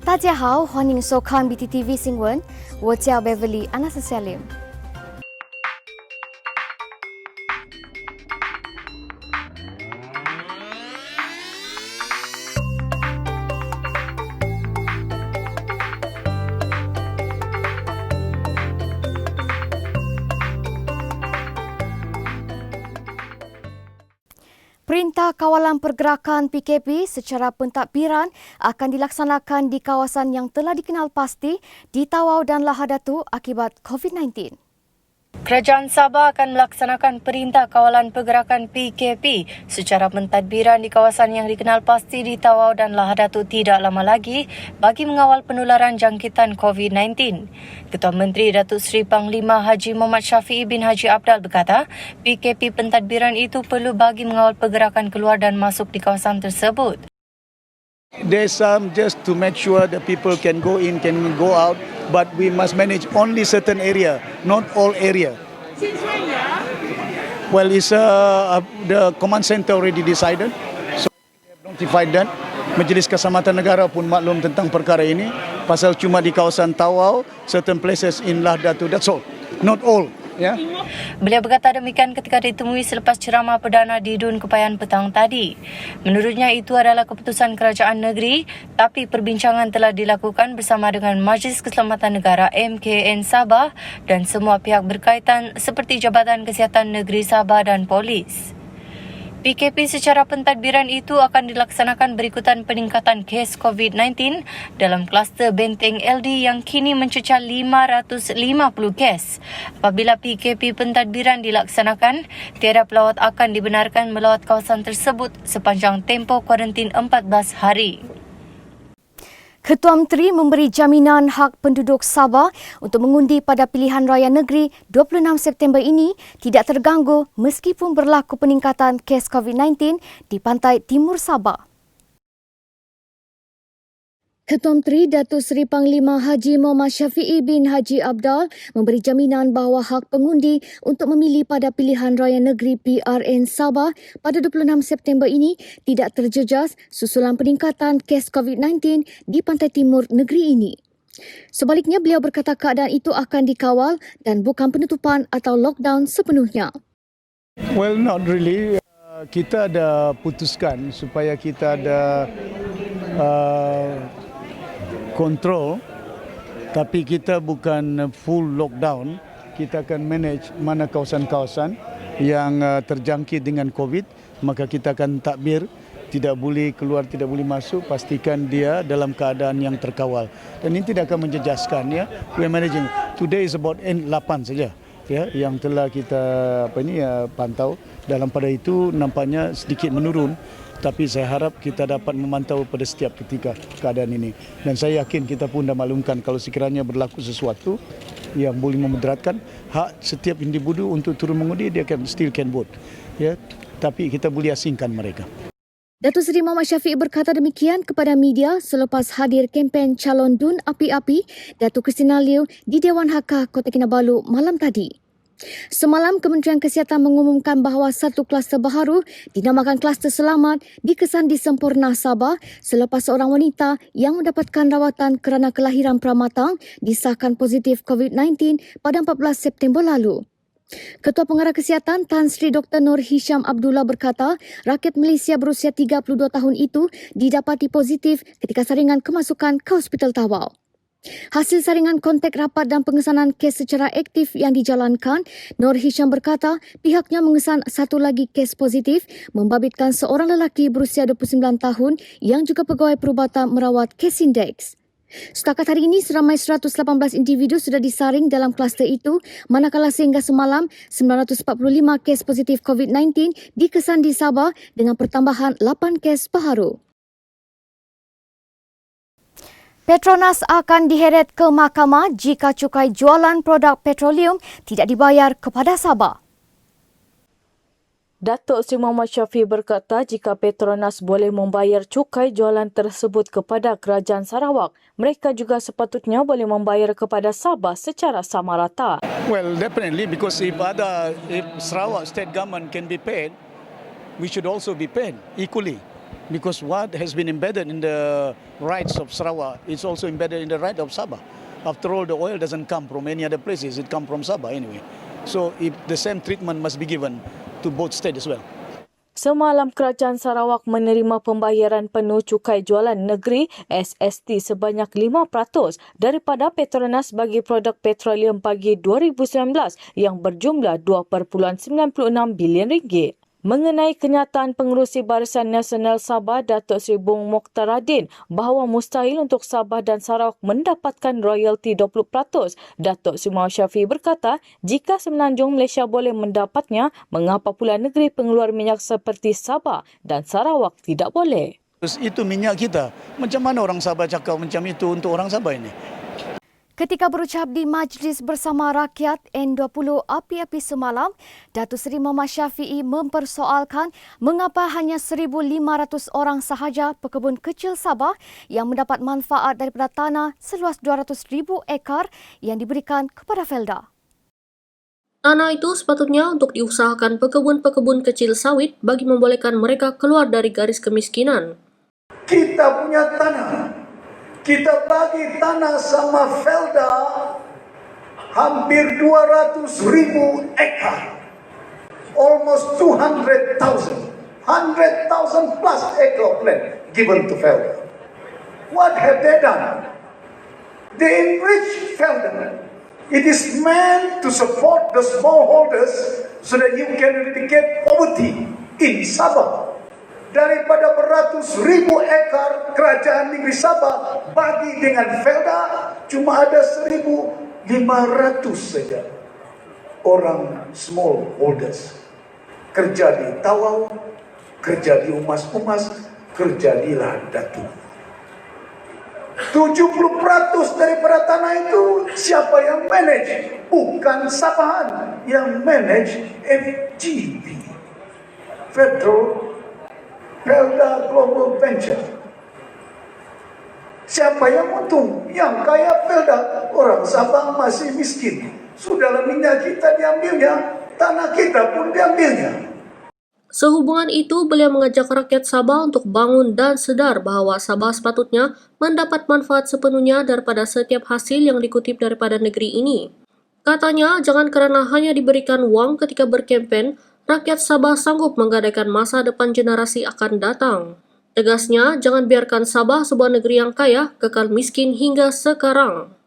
大家好，欢迎收看 BTTV 新闻，我叫 Beverly Anastasia。Perintah Kawalan Pergerakan PKP secara pentadbiran akan dilaksanakan di kawasan yang telah dikenal pasti di Tawau dan Lahadatu akibat COVID-19. Kerajaan Sabah akan melaksanakan Perintah Kawalan Pergerakan PKP secara pentadbiran di kawasan yang dikenal pasti di Tawau dan Lahadatu tidak lama lagi bagi mengawal penularan jangkitan COVID-19. Ketua Menteri Datuk Seri Panglima Haji Muhammad Syafiee bin Haji Abdal berkata, PKP pentadbiran itu perlu bagi mengawal pergerakan keluar dan masuk di kawasan tersebut. There's just to make sure that people can go in, can go out, but we must manage only certain area, not all area. Well, it's the command center already decided, so we have notified that. Majlis Keselamatan Negara pun maklum tentang perkara ini. Pasal cuma di kawasan Tawau, certain places in Lahadatu, that's all, not all. Yeah. Beliau berkata demikian ketika ditemui selepas ceramah perdana di Dun Kepayan petang tadi. Menurutnya itu adalah keputusan kerajaan negeri, tapi perbincangan telah dilakukan bersama dengan Majlis Keselamatan Negara MKN Sabah dan semua pihak berkaitan seperti Jabatan Kesihatan Negeri Sabah dan Polis. PKP secara pentadbiran itu akan dilaksanakan berikutan peningkatan kes COVID-19 dalam kluster Benteng LD yang kini mencecah 550 kes. Apabila PKP pentadbiran dilaksanakan, tiada pelawat akan dibenarkan melawat kawasan tersebut sepanjang tempoh kuarantin 14 hari. Ketua Menteri memberi jaminan hak penduduk Sabah untuk mengundi pada pilihan raya negeri 26 September ini tidak terganggu meskipun berlaku peningkatan kes COVID-19 di pantai timur Sabah. Ketua Menteri Datuk Seri Panglima Haji Muhammad Syafiee bin Haji Abdal memberi jaminan bahawa hak pengundi untuk memilih pada pilihan raya negeri PRN Sabah pada 26 September ini tidak terjejas susulan peningkatan kes COVID-19 di pantai timur negeri ini. Sebaliknya, beliau berkata keadaan itu akan dikawal dan bukan penutupan atau lockdown sepenuhnya. Well, not really. Kita ada putuskan supaya kita ada kontrol, tapi kita bukan full lockdown. Kita akan manage mana kawasan-kawasan yang terjangkit dengan COVID, maka kita akan takbir, tidak boleh keluar, tidak boleh masuk, pastikan dia dalam keadaan yang terkawal. Dan ini tidak akan menjejaskan, ya. We are managing. Today is about 8 saja, ya, yang telah kita pantau. Dalam pada itu nampaknya sedikit menurun. Tapi saya harap kita dapat memantau pada setiap ketika keadaan ini. Dan saya yakin kita pun dah maklumkan kalau sekiranya berlaku sesuatu yang boleh memudaratkan hak setiap individu untuk turun mengundi, dia still can vote. Ya, tapi kita boleh asingkan mereka. Datuk Seri Muhammad Syafiee berkata demikian kepada media selepas hadir kempen calon Dun Api-Api Datuk Christina Liew di Dewan Hakah Kota Kinabalu malam tadi. Semalam, Kementerian Kesihatan mengumumkan bahawa satu kluster baharu dinamakan kluster selamat dikesan di Sempurna Sabah selepas seorang wanita yang mendapatkan rawatan kerana kelahiran pramatang disahkan positif COVID-19 pada 14 September lalu. Ketua Pengarah Kesihatan Tan Sri Dr. Nur Hisham Abdullah berkata rakyat Malaysia berusia 32 tahun itu didapati positif ketika saringan kemasukan ke Hospital Tawau. Hasil saringan kontak rapat dan pengesanan kes secara aktif yang dijalankan, Nur Hisham berkata pihaknya mengesan satu lagi kes positif membabitkan seorang lelaki berusia 29 tahun yang juga pegawai perubatan merawat kes indeks. Setakat hari ini, seramai 118 individu sudah disaring dalam kluster itu, manakala sehingga semalam 945 kes positif COVID-19 dikesan di Sabah dengan pertambahan 8 kes baharu. Petronas akan diheret ke mahkamah jika cukai jualan produk petroleum tidak dibayar kepada Sabah. Datuk Seri Muhammad Syafiee berkata jika Petronas boleh membayar cukai jualan tersebut kepada Kerajaan Sarawak, mereka juga sepatutnya boleh membayar kepada Sabah secara sama rata. Well, definitely, because if Sarawak state government can be paid, we should also be paid equally. because what has been embedded in the rights of Sarawak is also embedded in the right of Sabah. After all, the oil doesn't come from any other places, it comes from Sabah anyway. So if the same treatment must be given to both states as well. Semalam Kerajaan Sarawak menerima pembayaran penuh cukai jualan negeri SST sebanyak 5% daripada Petronas bagi produk petroleum bagi 2019 yang berjumlah 2.96 bilion ringgit. Mengenai kenyataan Pengerusi Barisan Nasional Sabah Datuk Seri Bung Mokhtaradin bahawa mustahil untuk Sabah dan Sarawak mendapatkan royalti 20%, Datuk Seri Muhammad Syafiee berkata, jika Semenanjung Malaysia boleh mendapatnya, mengapa pula negeri pengeluar minyak seperti Sabah dan Sarawak tidak boleh? Terus itu minyak kita. Macam mana orang Sabah cakap macam itu untuk orang Sabah ini? Ketika berucap di Majlis Bersama Rakyat N20 api-api semalam, Datuk Seri Muhammad Syafiee mempersoalkan mengapa hanya 1,500 orang sahaja pekebun kecil Sabah yang mendapat manfaat daripada tanah seluas 200,000 ekar yang diberikan kepada Felda. Tanah itu sepatutnya untuk diusahakan pekebun-pekebun kecil sawit bagi membolehkan mereka keluar dari garis kemiskinan. Kita punya tanah. Kita bagi tanah sama Felda hampir 200,000 ekar. Almost 200,000. 100,000 plus acre of land given to Felda. What have they done? They enrich Felda. It is meant to support the smallholders so that you can eradicate poverty in Sabah. Daripada beratus ribu ekar kerajaan negeri Sabah bagi dengan Felda, cuma ada 1,500 saja orang smallholders. Kerja di Tawau, kerja di Umas-Umas, kerja di Ladatu. 70% daripada tanah itu siapa yang manage? Bukan Sabahan, yang manage FGV, Federal Felda Global Venture. Siapa yang untung? Yang kaya Felda. Orang Sabah masih miskin. Sudahlah minyak kita diambilnya, tanah kita pun diambilnya. Sehubungan itu, beliau mengajak rakyat Sabah untuk bangun dan sedar bahawa Sabah sepatutnya mendapat manfaat sepenuhnya daripada setiap hasil yang dikutip daripada negeri ini. Katanya, jangan kerana hanya diberikan wang ketika berkempen, rakyat Sabah sanggup menggadaikan masa depan generasi akan datang. Tegasnya, jangan biarkan Sabah sebuah negeri yang kaya kekal miskin hingga sekarang.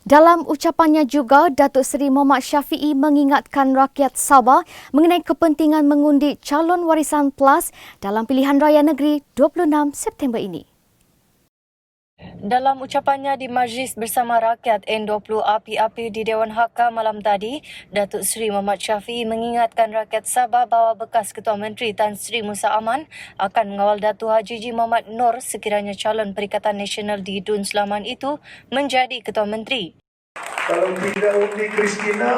Dalam ucapannya juga, Datuk Seri Muhammad Syafiee mengingatkan rakyat Sabah mengenai kepentingan mengundi calon warisan PLAS dalam pilihan raya negeri 26 September ini. Dalam ucapannya di Majlis Bersama Rakyat N20 api-api di Dewan Hakka malam tadi, Datuk Seri Muhammad Syafiee mengingatkan rakyat Sabah bahawa bekas Ketua Menteri Tan Sri Musa Aman akan mengawal Datuk Haji Muhammad Noor sekiranya calon Perikatan Nasional di Dun Selamat itu menjadi Ketua Menteri. Kalau tidak undi Kristina,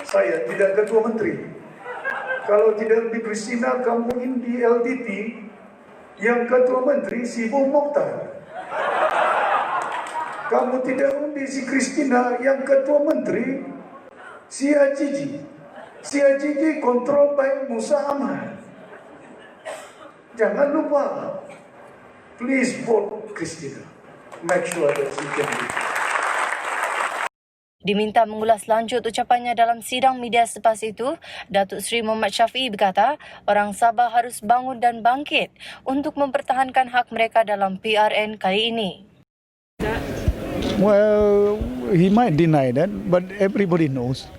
saya tidak Ketua Menteri. Kalau tidak undi Kristina, kamu undi LDT, yang Ketua Menteri si Bung Mokhtar. Kamu tidak undi si Kristina, yang Ketua Menteri si Ajiji. Si Ajiji kontrol by Musa Aman. Jangan lupa, please vote Kristina. Make sure that she can be. Diminta mengulas lanjut ucapannya dalam sidang media selepas itu, Datuk Seri Muhammad Syafiee berkata, orang Sabah harus bangun dan bangkit untuk mempertahankan hak mereka dalam PRN kali ini. Well, he might deny that, but everybody knows.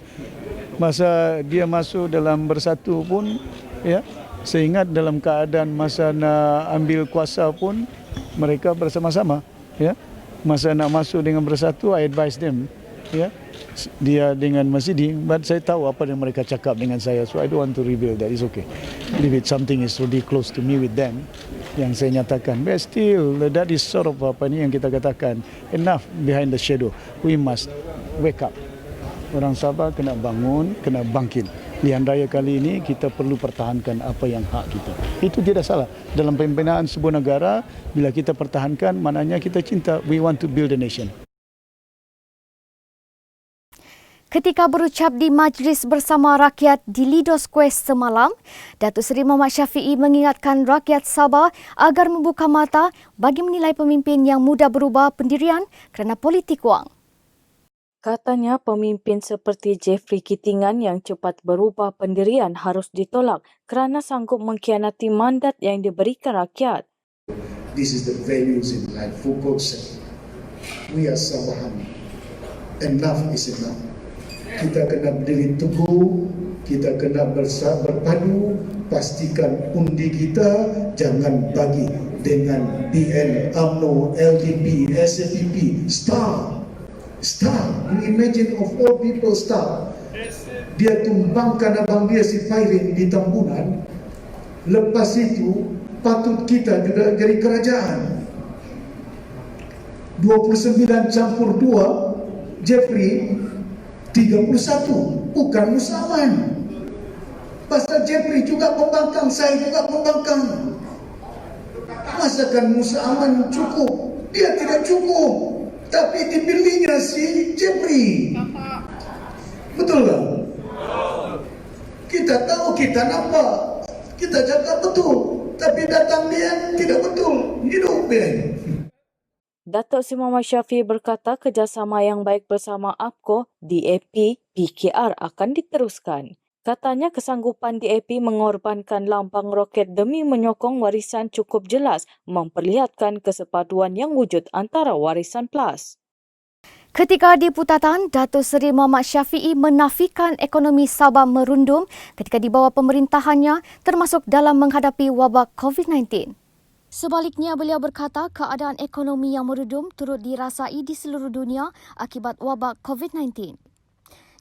Masa dia masuk dalam Bersatu pun, ya, saya ingat dalam keadaan masa nak ambil kuasa pun, mereka bersama-sama, ya. Masa nak masuk dengan Bersatu, I advise them, ya, dia dengan Masidi, but saya tahu apa yang mereka cakap dengan saya, so I don't want to reveal that. It's okay. Leave it, something is really close to me with them, yang saya nyatakan. But still, that is sort of apa ni yang kita katakan, enough behind the shadow. We must wake up. Orang Sabah kena bangun, kena bangkit. Pilihan raya kali ini kita perlu pertahankan apa yang hak kita. Itu tidak salah. Dalam pembinaan sebuah negara, bila kita pertahankan, maknanya kita cinta. We want to build a nation. Ketika berucap di Majlis Bersama Rakyat di Lido Square semalam, Datuk Seri Muhammad Syafiee mengingatkan rakyat Sabah agar membuka mata bagi menilai pemimpin yang mudah berubah pendirian kerana politik wang. Katanya pemimpin seperti Jeffrey Kitingan yang cepat berubah pendirian harus ditolak kerana sanggup mengkhianati mandat yang diberikan rakyat. This is the values in life. Foucault said, we are Sabahan. Enough is enough. Kita kena berdiri teguh, kita kena berpadu, pastikan undi kita jangan bagi dengan PN, UMNO, LDP, SAPP, STAR. You imagine of all people STAR. Dia tumbangkan abang dia si Fairin di Tambunan. Lepas itu, patut kita juga jadi kerajaan. 29 campur 2, Jeffrey 31, bukan Musaman. Pasal Jeffrey juga pembangkang, saya juga pembangkang. Masakan Musaman cukup? Dia tidak cukup. Tapi dipilihnya si Jeffrey. Betul tak? Kita tahu, kita nampak. Kita cakap betul. Tapi datang dia tidak betul. Hidup dia. Datuk Seri Muhammad Syafiee berkata kerjasama yang baik bersama APCO, DAP, PKR akan diteruskan. Katanya kesanggupan DAP mengorbankan lambang roket demi menyokong warisan cukup jelas memperlihatkan kesepaduan yang wujud antara warisan PLAS. Ketika di Putatan, Datuk Seri Muhammad Syafiee menafikan ekonomi Sabah merundum ketika di bawah pemerintahannya termasuk dalam menghadapi wabak COVID-19. Sebaliknya, beliau berkata keadaan ekonomi yang merudum turut dirasai di seluruh dunia akibat wabak COVID-19.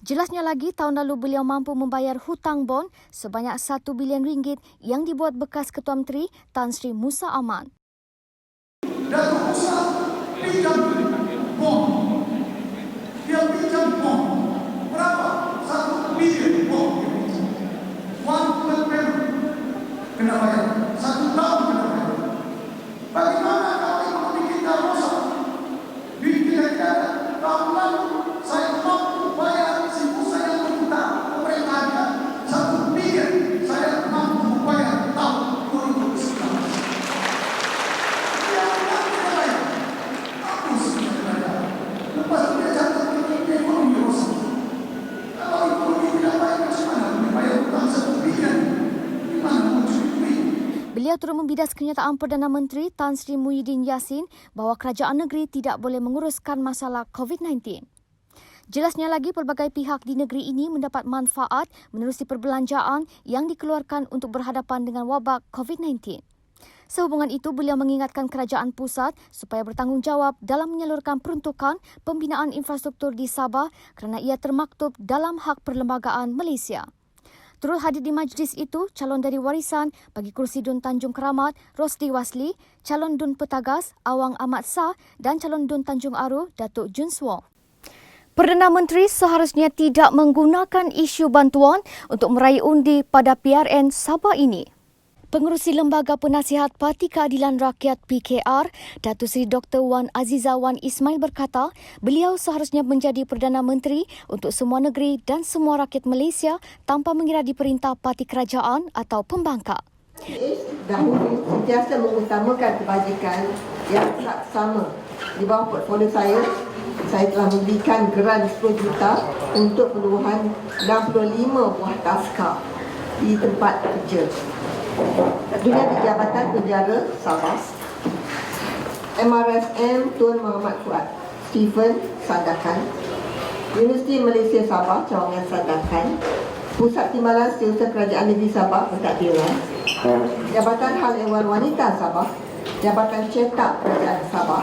Jelasnya lagi, tahun lalu beliau mampu membayar hutang bon sebanyak 1 bilion ringgit yang dibuat bekas Ketua Menteri Tan Sri Musa Aman. Datuk Musa pinjam bon. Dia pinjam bon. Berapa? 1 bilion bon. 1 bilion kena bayar. 1 tahun kena bayar. Bagaimana kalau ekonomi kita rosak? Di kira-kira tahun lalu saya mampu bayar si Musa yang berhutang pemerintahnya 1 bilion. Saya mampu bayar tahun 2019. Dia tidak bayar. Hapus dia bayar. Lepas dia jatuh ekonomi rosak. Kalau ekonomi tidak baik, macam mana boleh bayar hutang 1 bilion? Di mana muncul duit? Beliau turut membidas kenyataan Perdana Menteri Tan Sri Muhyiddin Yassin bahawa kerajaan negeri tidak boleh menguruskan masalah COVID-19. Jelasnya lagi, pelbagai pihak di negeri ini mendapat manfaat menerusi perbelanjaan yang dikeluarkan untuk berhadapan dengan wabak COVID-19. Sehubungan itu, beliau mengingatkan kerajaan pusat supaya bertanggungjawab dalam menyalurkan peruntukan pembinaan infrastruktur di Sabah kerana ia termaktub dalam hak perlembagaan Malaysia. Turut hadir di majlis itu, calon dari warisan bagi kerusi Dun Tanjung Keramat, Rosli Wasli, calon Dun Petagas, Awang Ahmad Shah dan calon Dun Tanjung Aru, Datuk Jun Suong. Perdana Menteri seharusnya tidak menggunakan isu bantuan untuk meraih undi pada PRN Sabah ini. Pengerusi Lembaga Penasihat Parti Keadilan Rakyat PKR, Datuk Seri Dr. Wan Aziza Wan Ismail berkata, beliau seharusnya menjadi Perdana Menteri untuk semua negeri dan semua rakyat Malaysia tanpa mengira diperintah parti kerajaan atau pembangkang. Dahulu sentiasa mengutamakan kebajikan yang sama. Di bawah portfolio saya telah memberikan geran 10 juta untuk penubuhan 65 buah taska di tempat kerja. Tentunya di Jabatan Penjara Sabah, MRSM Tun Muhammad Fuad, Stephen Sandakan, Universiti Malaysia Sabah Cawangan Sandakan, Pusat Timbalan Setiausaha Kerajaan Negeri Sabah Pentadbiran, Jabatan Hal Ehwal Wanita Sabah, Jabatan Cetak Kerajaan Sabah.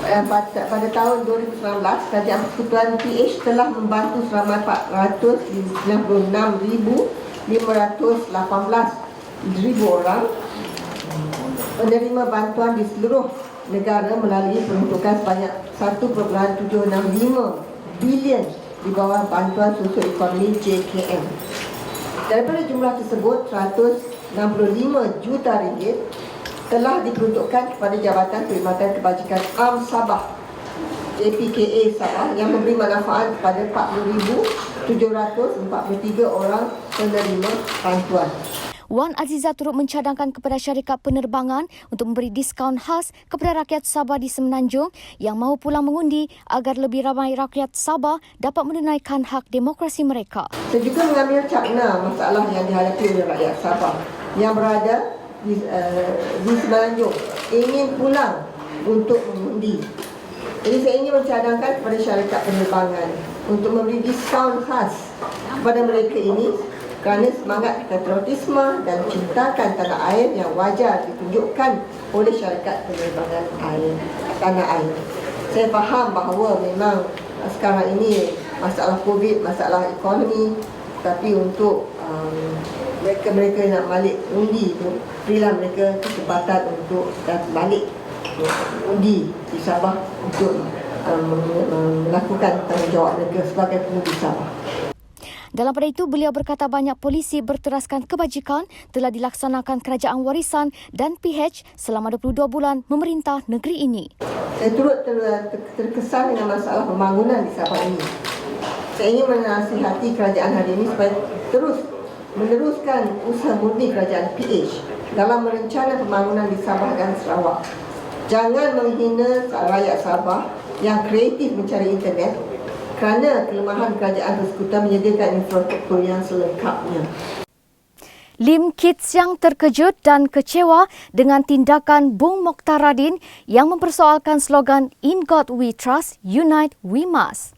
Pada tahun 2019, Kerajaan Persekutuan PH telah membantu seramai 496,518 orang menerima bantuan di seluruh negara melalui peruntukan sebanyak 1.765 bilion di bawah bantuan sosial ekonomi JKM. Daripada jumlah tersebut, 165 juta ringgit telah diperuntukkan kepada Jabatan Perkhidmatan Kebajikan Am Sabah APKA Sabah yang memberi manfaat kepada 40,743 orang penerima bantuan. Wan Azizah turut mencadangkan kepada syarikat penerbangan untuk memberi diskaun khas kepada rakyat Sabah di Semenanjung yang mahu pulang mengundi agar lebih ramai rakyat Sabah dapat menunaikan hak demokrasi mereka. Saya juga mengambil cakna masalah yang dihadapi oleh rakyat Sabah yang berada di Semenanjung ingin pulang untuk mengundi. Jadi saya ingin mencadangkan kepada syarikat penerbangan untuk memberi diskaun khas kepada mereka ini kerana semangat patriotisme dan cintakan tanah air yang wajar ditunjukkan oleh syarikat penerbangan tanah air. Saya faham bahawa memang sekarang ini masalah COVID, masalah ekonomi, tapi untuk mereka nak balik undi tu, berilah mereka kesempatan untuk balik undi di Sabah untuk melakukan tanggungjawab mereka sebagai pengundi Sabah. Dalam pada itu, beliau berkata banyak polisi berteraskan kebajikan telah dilaksanakan kerajaan warisan dan PH selama 22 bulan memerintah negeri ini. Saya turut terkesan dengan masalah pembangunan di Sabah ini. Saya ingin menasihati kerajaan hari ini supaya terus meneruskan usaha murni kerajaan PH dalam merencana pembangunan di Sabah dan Sarawak. Jangan menghina rakyat Sabah yang kreatif mencari internet kerana kelemahan kerajaan persekutuan menyediakan infrastruktur yang selengkapnya. Lim Kit Siang terkejut dan kecewa dengan tindakan Bung Mokhtar Radin yang mempersoalkan slogan In God We Trust, Unite We Must.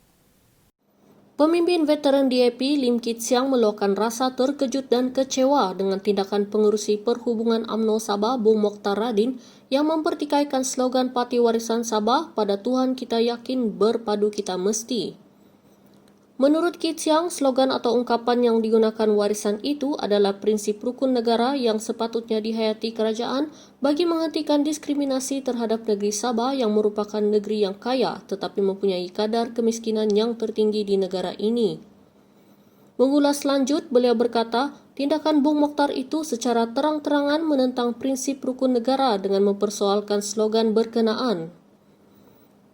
Pemimpin veteran DAP Lim Kit Siang meluahkan rasa terkejut dan kecewa dengan tindakan pengerusi Perhubungan UMNO Sabah Bung Mokhtar Radin yang mempertikaikan slogan Parti Warisan Sabah pada Tuhan kita yakin berpadu kita mesti. Menurut Kit Siang, slogan atau ungkapan yang digunakan warisan itu adalah prinsip rukun negara yang sepatutnya dihayati kerajaan bagi menghentikan diskriminasi terhadap negeri Sabah yang merupakan negeri yang kaya tetapi mempunyai kadar kemiskinan yang tertinggi di negara ini. Mengulas lanjut, beliau berkata, tindakan Bung Mokhtar itu secara terang-terangan menentang prinsip rukun negara dengan mempersoalkan slogan berkenaan.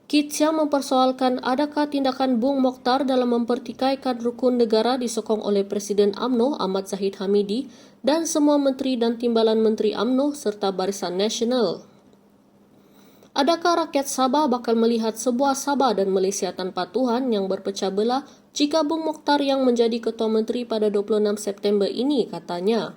Kit Siang mempersoalkan adakah tindakan Bung Mokhtar dalam mempertikaikan rukun negara disokong oleh Presiden UMNO Ahmad Zahid Hamidi dan semua menteri dan timbalan menteri UMNO serta Barisan Nasional. Adakah rakyat Sabah bakal melihat sebuah Sabah dan Malaysia tanpa Tuhan yang berpecah belah jika Bung Mokhtar yang menjadi Ketua Menteri pada 26 September ini, katanya.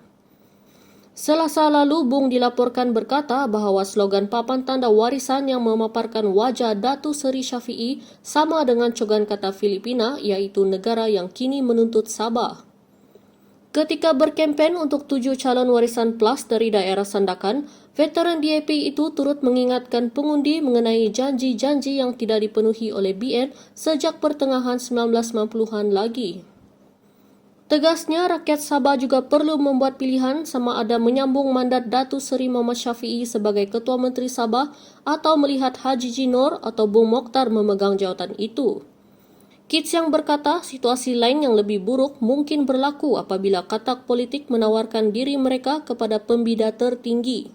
Selasa lalu, Bung dilaporkan berkata bahawa slogan papan tanda warisan yang memaparkan wajah Datuk Seri Syafiee sama dengan cogan kata Filipina iaitu negara yang kini menuntut Sabah. Ketika berkempen untuk 7 calon warisan plus dari daerah Sandakan, veteran DAP itu turut mengingatkan pengundi mengenai janji-janji yang tidak dipenuhi oleh BN sejak pertengahan 1990-an lagi. Tegasnya, rakyat Sabah juga perlu membuat pilihan sama ada menyambung mandat Datuk Seri Muhammad Syafiee sebagai Ketua Menteri Sabah atau melihat Haji Jinor atau Bung Mokhtar memegang jawatan itu. Kit Siang berkata situasi lain yang lebih buruk mungkin berlaku apabila katak politik menawarkan diri mereka kepada pembida tertinggi.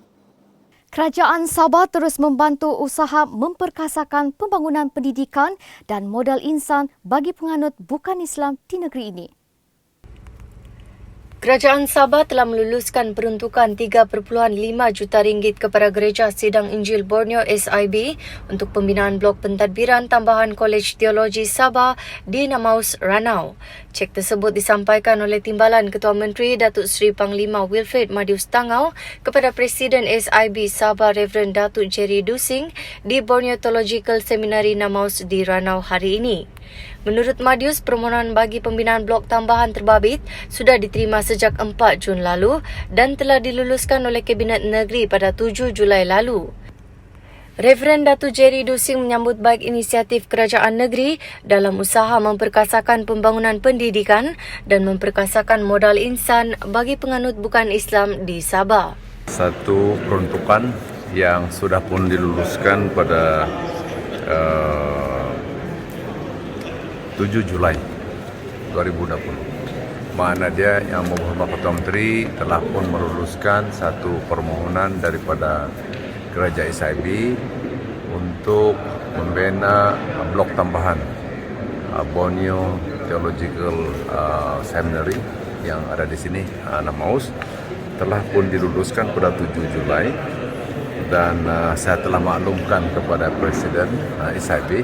Kerajaan Sabah terus membantu usaha memperkasakan pembangunan pendidikan dan modal insan bagi penganut bukan Islam di negeri ini. Kerajaan Sabah telah meluluskan peruntukan 3.5 juta ringgit kepada Gereja Sidang Injil Borneo SIB untuk pembinaan blok pentadbiran tambahan Kolej Teologi Sabah di Namaus, Ranau. Cek tersebut disampaikan oleh Timbalan Ketua Menteri Datuk Seri Panglima Wilfred Madius Tangau kepada Presiden SIB Sabah Reverend Datuk Jerry Dusing di Borneo Theological Seminary Namaus di Ranau hari ini. Menurut Madius, permohonan bagi pembinaan blok tambahan terbabit sudah diterima sejak 4 Jun lalu dan telah diluluskan oleh Kabinet Negeri pada 7 Julai lalu. Reverend Datuk Jerry Dusing menyambut baik inisiatif kerajaan negeri dalam usaha memperkasakan pembangunan pendidikan dan memperkasakan modal insan bagi penganut bukan Islam di Sabah. Satu peruntukan yang sudah pun diluluskan pada 7 Julai 2020. Mana dia yang Bapak Ketua Menteri telah pun meluluskan satu permohonan daripada Gereja SIB untuk membina blok tambahan Borneo Theological Seminary yang ada di sini, Namaus, telah pun diluluskan pada 7 Julai dan saya telah maklumkan kepada Presiden SIB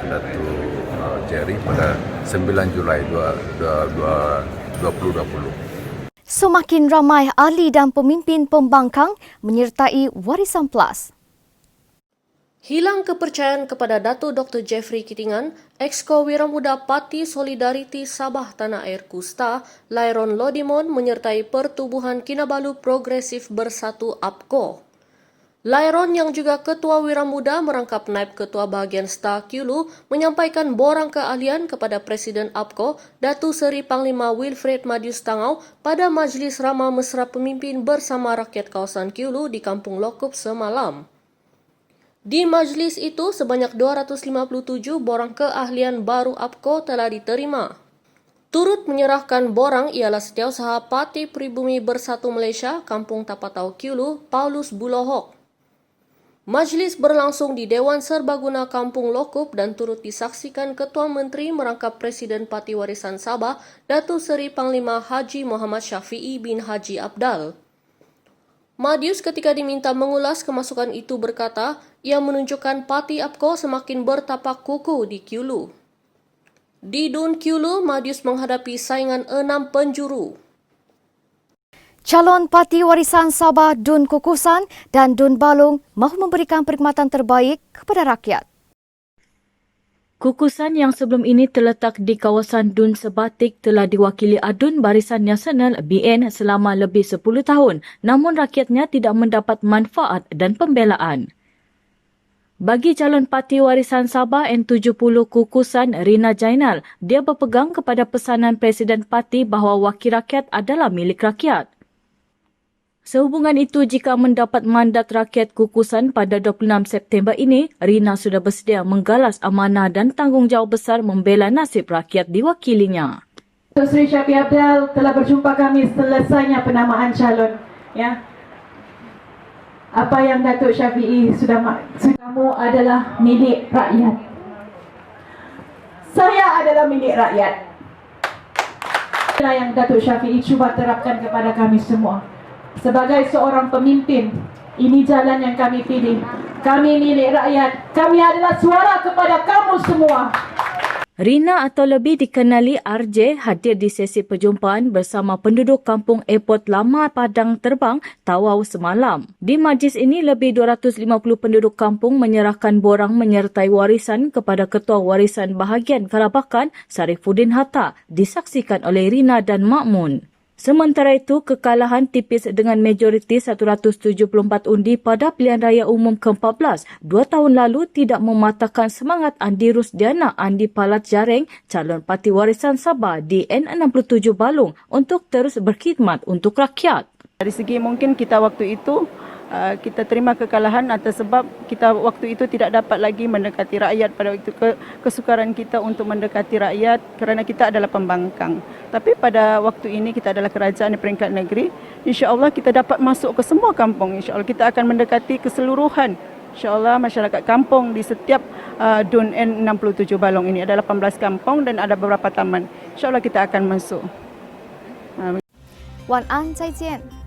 Datuk Jerry pada 9 Julai 2020. Semakin ramai ahli dan pemimpin pembangkang menyertai Warisan Plus. Hilang kepercayaan kepada Datuk Dr. Jeffrey Kitingan, Exco Wiramuda Parti Solidariti Sabah Tanah Air Kusta, Lairon Lodimon menyertai Pertubuhan Kinabalu Progresif Bersatu APKO. Lairon yang juga Ketua Wiramuda merangkap naib Ketua Bahagian Star Kulu menyampaikan borang keahlian kepada Presiden APKO, Datu Seri Panglima Wilfred Madius Tangau pada Majlis Ramah Mesra Pemimpin Bersama Rakyat Kawasan Kulu di Kampung Lokup semalam. Di majlis itu, sebanyak 257 borang keahlian baru APKO telah diterima. Turut menyerahkan borang ialah Setiausaha Parti Pribumi Bersatu Malaysia, Kampung Tapatau Kulu, Paulus Bulohok. Majlis berlangsung di Dewan Serbaguna Kampung Lokup dan turut disaksikan Ketua Menteri merangkap Presiden Parti Warisan Sabah, Datu Seri Panglima Haji Muhammad Syafiee bin Haji Abdal. Madius ketika diminta mengulas kemasukan itu berkata, ia menunjukkan parti APKO semakin bertapak kukuh di Kulu. Di Dun Kulu, Madius menghadapi saingan 6 penjuru. Calon Parti Warisan Sabah Dun Kukusan dan Dun Balung mahu memberikan perkhidmatan terbaik kepada rakyat. Kukusan yang sebelum ini terletak di kawasan Dun Sebatik telah diwakili Adun Barisan Nasional BN selama lebih 10 tahun, namun rakyatnya tidak mendapat manfaat dan pembelaan. Bagi calon Parti Warisan Sabah N70 Kukusan Rina Jainal, dia berpegang kepada pesanan Presiden Parti bahawa wakil rakyat adalah milik rakyat. Sehubungan itu, jika mendapat mandat rakyat Kukusan pada 26 September ini, Rina sudah bersedia menggalas amanah dan tanggungjawab besar membela nasib rakyat diwakilinya. Datuk Seri Syafiee Abdal telah berjumpa kami selesainya penamaan calon. Ya. Apa yang Datuk Syafiee sudah kamu adalah milik rakyat. Saya adalah milik rakyat. Inilah yang Datuk Syafiee cuba terapkan kepada kami semua. Sebagai seorang pemimpin, ini jalan yang kami pilih. Kami milik rakyat. Kami adalah suara kepada kamu semua. Rina atau lebih dikenali RJ hadir di sesi perjumpaan bersama penduduk kampung Airport Lama Padang Terbang, Tawau semalam. Di majlis ini, lebih 250 penduduk kampung menyerahkan borang menyertai warisan kepada Ketua Warisan Bahagian Karabakan, Sarifuddin Hatta, disaksikan oleh Rina dan Makmun. Sementara itu, kekalahan tipis dengan majoriti 174 undi pada pilihan raya umum ke-14 2 tahun lalu tidak mematahkan semangat Andi Rusdiana Andi Palat Jareng, calon Parti Warisan Sabah di N67 Balung untuk terus berkhidmat untuk rakyat. Dari segi mungkin kita waktu itu kita terima kekalahan atas sebab kita waktu itu tidak dapat lagi mendekati rakyat. Pada waktu kesukaran kita untuk mendekati rakyat kerana kita adalah pembangkang. Tapi pada waktu ini kita adalah kerajaan di peringkat negeri. InsyaAllah kita dapat masuk ke semua kampung. InsyaAllah kita akan mendekati keseluruhan. InsyaAllah masyarakat kampung di setiap Dun N67 Balong ini ada 18 kampung dan ada beberapa taman. InsyaAllah kita akan masuk. 晚安，再见。